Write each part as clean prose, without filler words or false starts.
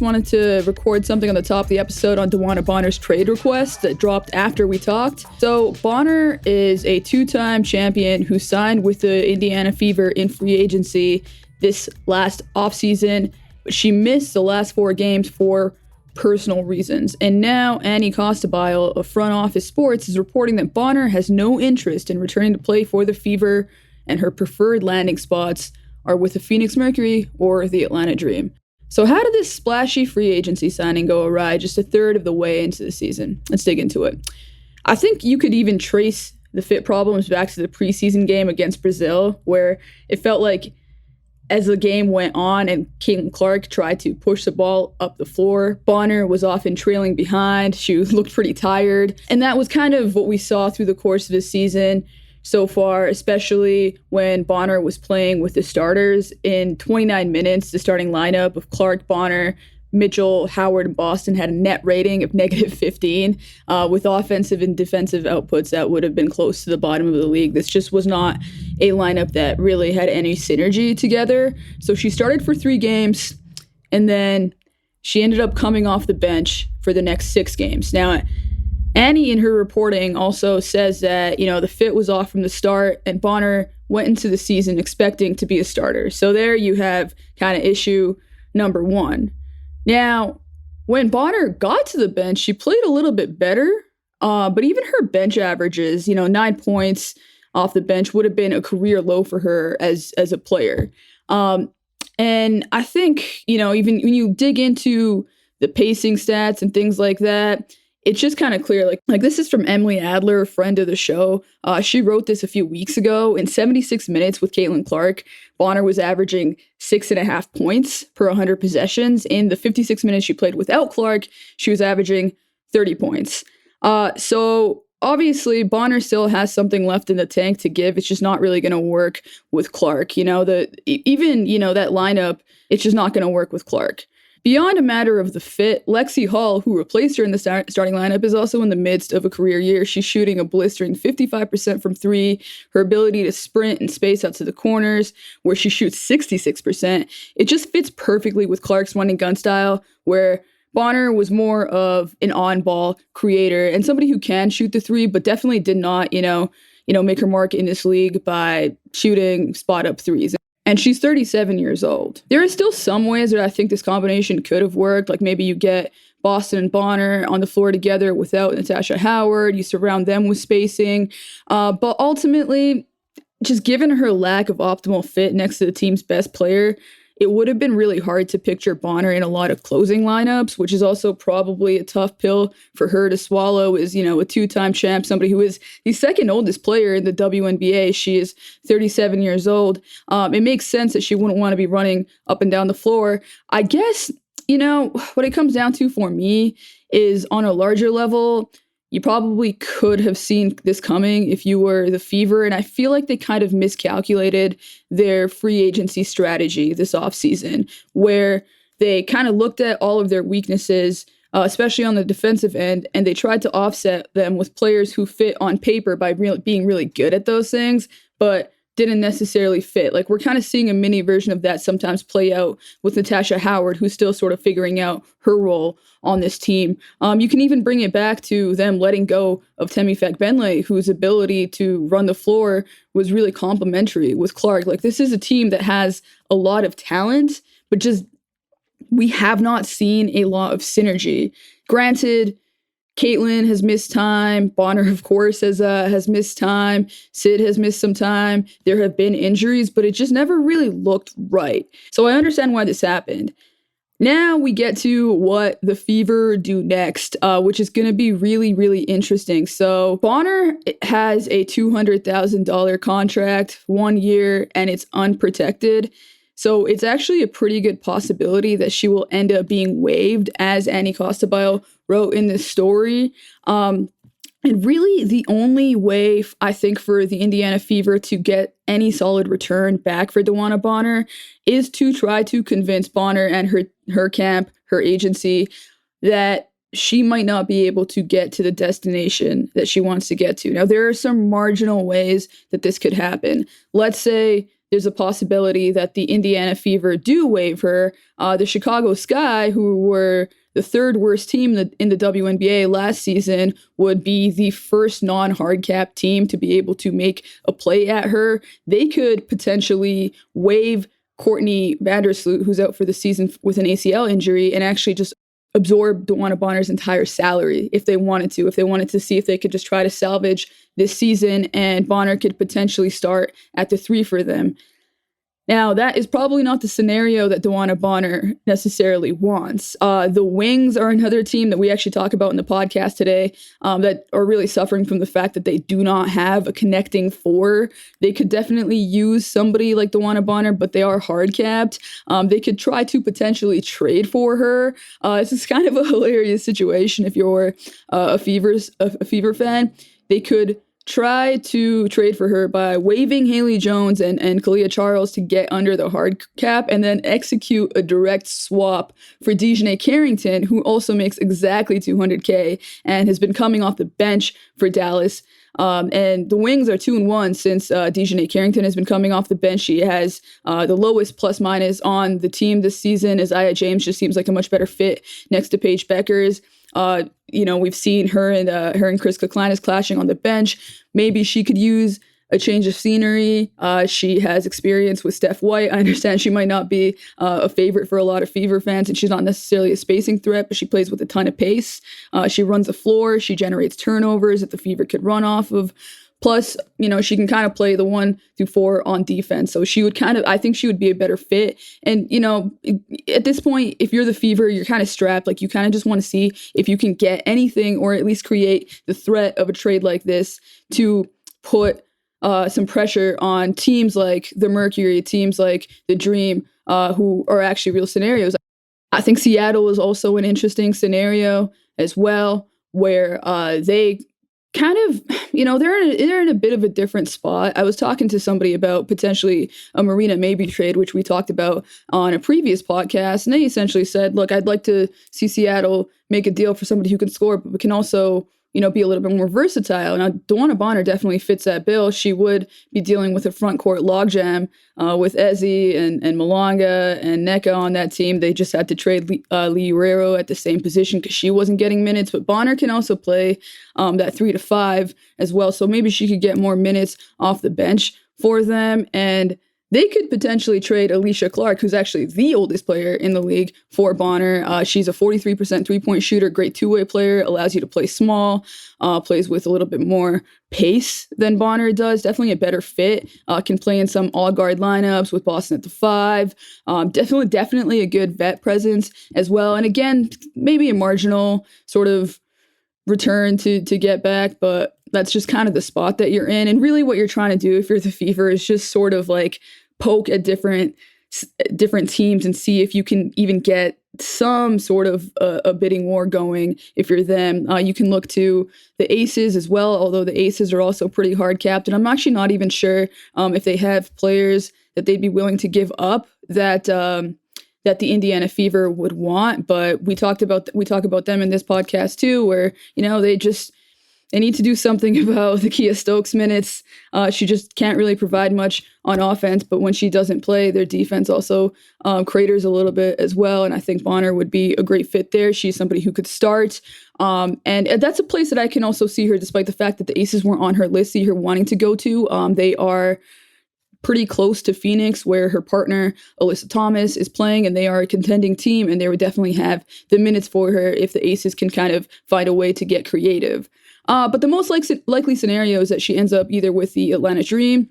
wanted to record something on the top of the episode on DeWanna Bonner's trade request that dropped after we talked. So Bonner is a two-time champion who signed with the Indiana Fever in free agency this last offseason. She missed the last 4 games for personal reasons. And now Annie Costabile of Front Office Sports is reporting that Bonner has no interest in returning to play for the Fever, and her preferred landing spots are with the Phoenix Mercury or the Atlanta Dream. So how did this splashy free agency signing go awry just a third of the way into the season? Let's dig into it. I think you could even trace the fit problems back to the preseason game against Brazil, where it felt like as the game went on and Caitlin Clark tried to push the ball up the floor, Bonner was often trailing behind. She looked pretty tired. And that was kind of what we saw through the course of the season so far, especially when Bonner was playing with the starters. In 29 minutes, the starting lineup of Clark, Bonner, Mitchell, Howard, and Boston had a net rating of -15 with offensive and defensive outputs that would have been close to the bottom of the league. This just was not a lineup that really had any synergy together. So she started for 3 games, and then she ended up coming off the bench for the next 6 games. Now, Annie, in her reporting, also says that, the fit was off from the start, and Bonner went into the season expecting to be a starter. So there you have kind of issue number 1. Now, when Bonner got to the bench, she played a little bit better, but even her bench averages, 9 points off the bench would have been a career low for her as a player. And I think, even when you dig into the pacing stats and things like that, it's just kind of clear. Like this is from Emily Adler, a friend of the show. She wrote this a few weeks ago. In 76 minutes with Caitlin Clark, Bonner was averaging 6.5 points per 100 possessions. In the 56 minutes she played without Clark, she was averaging 30 points. So obviously Bonner still has something left in the tank to give. It's just not really going to work with Clark. That lineup, it's just not going to work with Clark. Beyond a matter of the fit, Lexi Hall, who replaced her in the starting lineup, is also in the midst of a career year. She's shooting a blistering 55% from 3. Her ability to sprint and space out to the corners, where she shoots 66%, it just fits perfectly with Clark's run and gun style, where Bonner was more of an on-ball creator and somebody who can shoot the 3, but definitely did not, make her mark in this league by shooting spot-up 3s. And she's 37 years old. There are still some ways that I think this combination could have worked. Like maybe you get Boston and Bonner on the floor together without Natasha Howard. You surround them with spacing. But ultimately, just given her lack of optimal fit next to the team's best player, it would have been really hard to picture Bonner in a lot of closing lineups, which is also probably a tough pill for her to swallow as, a 2-time champ, somebody who is the second oldest player in the WNBA. She is 37 years old. It makes sense that she wouldn't want to be running up and down the floor. I guess, what it comes down to for me is on a larger level, you probably could have seen this coming if you were the Fever, and I feel like they kind of miscalculated their free agency strategy this offseason, where they kind of looked at all of their weaknesses, especially on the defensive end, and they tried to offset them with players who fit on paper by being really good at those things, but didn't necessarily fit. Like, we're kind of seeing a mini version of that sometimes play out with Natasha Howard, who's still sort of figuring out her role on this team. You can even bring it back to them letting go of Temi Fagbenle, whose ability to run the floor was really complementary with Clark. Like, this is a team that has a lot of talent, but just we have not seen a lot of synergy. Granted, Caitlin has missed time. Bonner, of course, has missed time. Sid has missed some time. There have been injuries, but it just never really looked right. So I understand why this happened. Now we get to what the Fever do next, which is going to be really, really interesting. So Bonner has a $200,000 contract, 1 year, and it's unprotected. So it's actually a pretty good possibility that she will end up being waived, as Annie Costabile wrote in this story. And really the only way, I think, for the Indiana Fever to get any solid return back for DeWanna Bonner is to try to convince Bonner and her camp, her agency, that she might not be able to get to the destination that she wants to get to. Now, there are some marginal ways that this could happen. Let's say there's a possibility that the Indiana Fever do waive her. The Chicago Sky, who were the third worst team in the WNBA last season, would be the first non-hard cap team to be able to make a play at her. They could potentially waive Courtney Vandersloot, who's out for the season with an ACL injury, and actually just absorb DeWanna Bonner's entire salary if they wanted to see if they could just try to salvage this season, and Bonner could potentially start at the 3 for them. Now, that is probably not the scenario that DeWanna Bonner necessarily wants. The Wings are another team that we actually talk about in the podcast today that are really suffering from the fact that they do not have a connecting 4. They could definitely use somebody like DeWanna Bonner, but they are hard capped. They could try to potentially trade for her. This is kind of a hilarious situation if you're a Fever fan. They could try to trade for her by waiving Haley Jones and Kalia Charles to get under the hard cap, and then execute a direct swap for Dejanay Carrington, who also makes exactly $200K and has been coming off the bench for Dallas. And the Wings are 2-1 since Dejanay Carrington has been coming off the bench. She has the lowest plus minus on the team this season. Isaiah James just seems like a much better fit next to Paige Beckers. We've seen her and Chris Kouklinas clashing on the bench. Maybe she could use a change of scenery. She has experience with Steph White. I understand she might not be a favorite for a lot of Fever fans, and she's not necessarily a spacing threat, but she plays with a ton of pace. She runs the floor. She generates turnovers that the Fever could run off of. Plus, she can kind of play the 1 through 4 on defense. So I think she would be a better fit. And, at this point, if you're the Fever, you're kind of strapped. Like, you kind of just want to see if you can get anything, or at least create the threat of a trade like this to put some pressure on teams like the Mercury, teams like the Dream, who are actually real scenarios. I think Seattle is also an interesting scenario as well, where they kind of, they're in a bit of a different spot. I was talking to somebody about potentially a Marina Maybe trade, which we talked about on a previous podcast, and they essentially said, look, I'd like to see Seattle make a deal for somebody who can score, but we can also be a little bit more versatile. Now, DeWanna Bonner definitely fits that bill. She would be dealing with a front court logjam with Ezzy and Malonga and Neka on that team. They just had to trade Lee Urero at the same position because she wasn't getting minutes. But Bonner can also play that 3 to 5 as well. So maybe she could get more minutes off the bench for them. And they could potentially trade Alicia Clark, who's actually the oldest player in the league, for Bonner. She's a 43% three-point shooter, great two-way player, allows you to play small, plays with a little bit more pace than Bonner does. Definitely a better fit. Can play in some all-guard lineups with Boston at the 5. Definitely a good vet presence as well. And again, maybe a marginal sort of return to get back, but that's just kind of the spot that you're in. And really what you're trying to do if you're the Fever is just sort of like poke at different teams and see if you can even get some sort of a bidding war going if you're them. You can look to the Aces as well, although the Aces are also pretty hard capped. And I'm actually not even sure if they have players that they'd be willing to give up that the Indiana Fever would want. But we talk about them in this podcast too, where, they need to do something about the Kia Stokes minutes. She just can't really provide much on offense, but when she doesn't play, their defense also craters a little bit as well. And I think Bonner would be a great fit there. She's somebody who could start. And that's a place that I can also see her, despite the fact that the Aces weren't on her list, see her wanting to go to. They are pretty close to Phoenix, where her partner, Alyssa Thomas, is playing, and they are a contending team, and they would definitely have the minutes for her if the Aces can kind of find a way to get creative. But the most likely scenario is that she ends up either with the Atlanta Dream,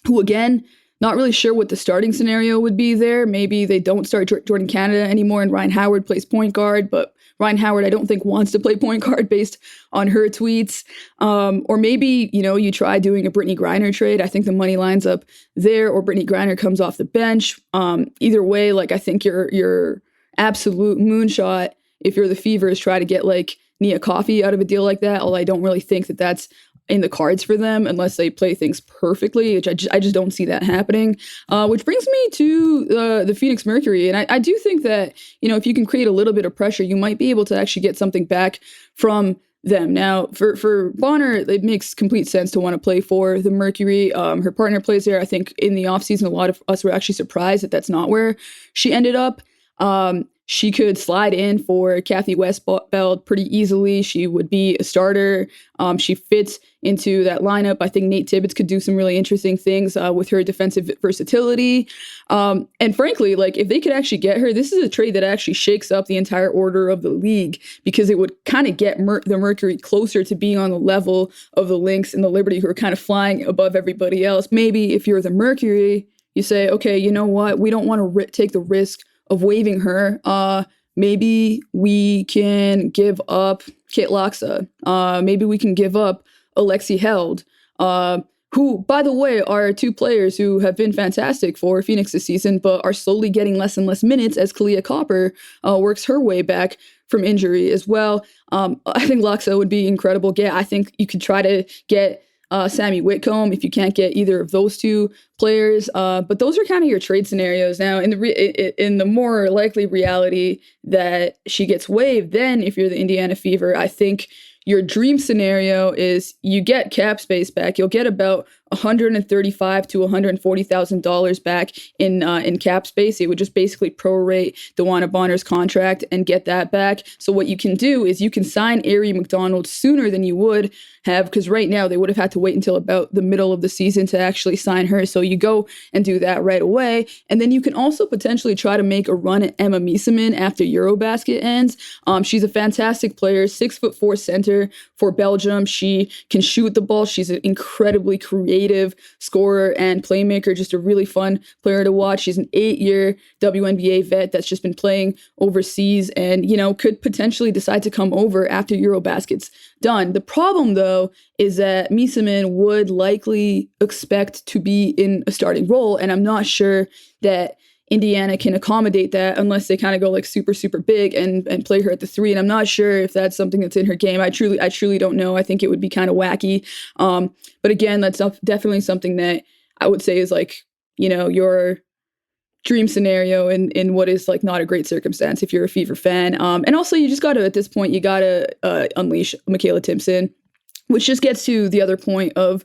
who, again, not really sure what the starting scenario would be there. Maybe they don't start Jordan Canada anymore and Ryan Howard plays point guard, but Ryan Howard, I don't think, wants to play point guard based on her tweets. Or maybe, you try doing a Brittany Griner trade. I think the money lines up there, or Brittany Griner comes off the bench. Either way, I think your absolute moonshot, if you're the Fever, is try to get Nia Coffey out of a deal like that, although I don't really think that that's in the cards for them unless they play things perfectly, which I just don't see that happening. Which brings me to the Phoenix Mercury. And I do think that, if you can create a little bit of pressure, you might be able to actually get something back from them. Now, for Bonner, it makes complete sense to want to play for the Mercury. Her partner plays there. I think in the offseason, a lot of us were actually surprised that that's not where she ended up. She could slide in for Kathy Westbeld pretty easily. She would be a starter. She fits into that lineup. I think Nate Tibbetts could do some really interesting things with her defensive versatility. And frankly, like if they could actually get her, this is a trade that actually shakes up the entire order of the league because it would kind of get the Mercury closer to being on the level of the Lynx and the Liberty, who are kind of flying above everybody else. Maybe if you're the Mercury, you say, okay, you know what? We don't want to take the risk of waiving her. Maybe we can give up Kate Loxa. Maybe we can give up Alexi Held, who, by the way, are two players who have been fantastic for Phoenix this season, but are slowly getting less and less minutes as Kalia Copper works her way back from injury as well. I think Loxa would be incredible. I think you could try to get Sammy Whitcomb if you can't get either of those two players. But those are kind of your trade scenarios. Now, in the more likely reality that she gets waived, then if you're the Indiana Fever, I think your dream scenario is you get cap space back. You'll get about $135,000 to $140,000 back in cap space. It would just basically prorate DeWanna Bonner's contract and get that back. So what you can do is you can sign Arie McDonald sooner than you would have, because right now they would have had to wait until about the middle of the season to actually sign her. So you go and do that right away. And then you can also potentially try to make a run at Emma Miesemann after Eurobasket ends. She's a fantastic player, 6'4" center for Belgium. She can shoot the ball. She's an incredibly creative scorer and playmaker, just a really fun player to watch. She's an 8-year WNBA vet that's just been playing overseas and, could potentially decide to come over after Eurobasket's done. The problem, though, is that Miesemann would likely expect to be in a starting role, and I'm not sure that Indiana can accommodate that unless they kind of go like super, super big and play her at the 3. And I'm not sure if that's something that's in her game. I truly don't know. I think it would be kind of wacky. But again, that's definitely something that I would say is like, your dream scenario in what is like not a great circumstance if you're a Fever fan. And also you just got to, at this point, you got to unleash Michaela Timpson, which just gets to the other point of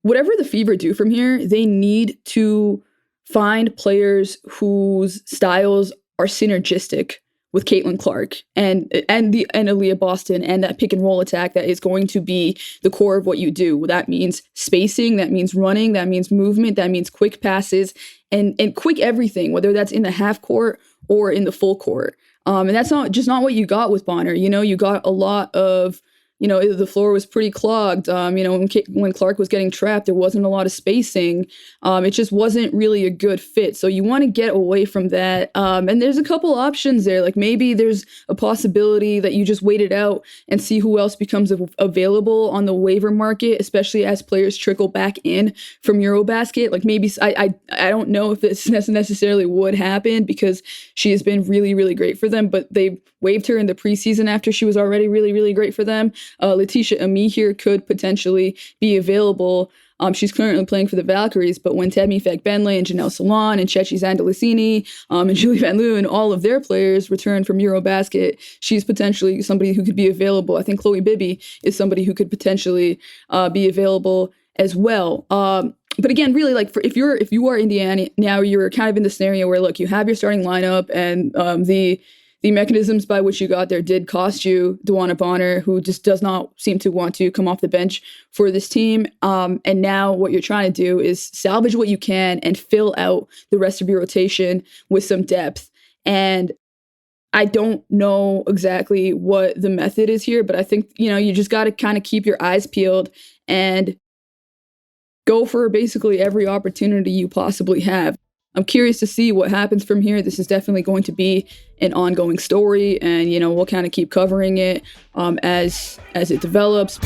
whatever the Fever do from here, they need to find players whose styles are synergistic with Caitlin Clark and Aaliyah Boston and that pick and roll attack that is going to be the core of what you do. That means spacing, that means running, that means movement, that means quick passes and quick everything, whether that's in the half court or in the full court. And that's not what you got with Bonner. You got a lot of, the floor was pretty clogged. When Clark was getting trapped, there wasn't a lot of spacing. It just wasn't really a good fit. So you want to get away from that. And there's a couple options there. Like maybe there's a possibility that you just wait it out and see who else becomes available on the waiver market, especially as players trickle back in from Eurobasket. Like maybe I don't know if this necessarily would happen because she has been really, really great for them, but they waived her in the preseason after she was already really, really great for them. Letitia Ami here could potentially be available. She's currently playing for the Valkyries, but when Temi Fag-Benley and Janelle Salon and Chechi Zandalicini and Julie Van Leeuwen and all of their players return from Eurobasket, she's potentially somebody who could be available. I think Chloe Bibby is somebody who could potentially be available as well. But again, really, like if you are Indiana now, you're kind of in the scenario where look, you have your starting lineup and the mechanisms by which you got there did cost you DeWanna Bonner, who just does not seem to want to come off the bench for this team. And now what you're trying to do is salvage what you can and fill out the rest of your rotation with some depth. And I don't know exactly what the method is here, but I think, you just got to kind of keep your eyes peeled and go for basically every opportunity you possibly have. I'm curious to see what happens from here. This is definitely going to be an ongoing story, and we'll kind of keep covering it as it develops.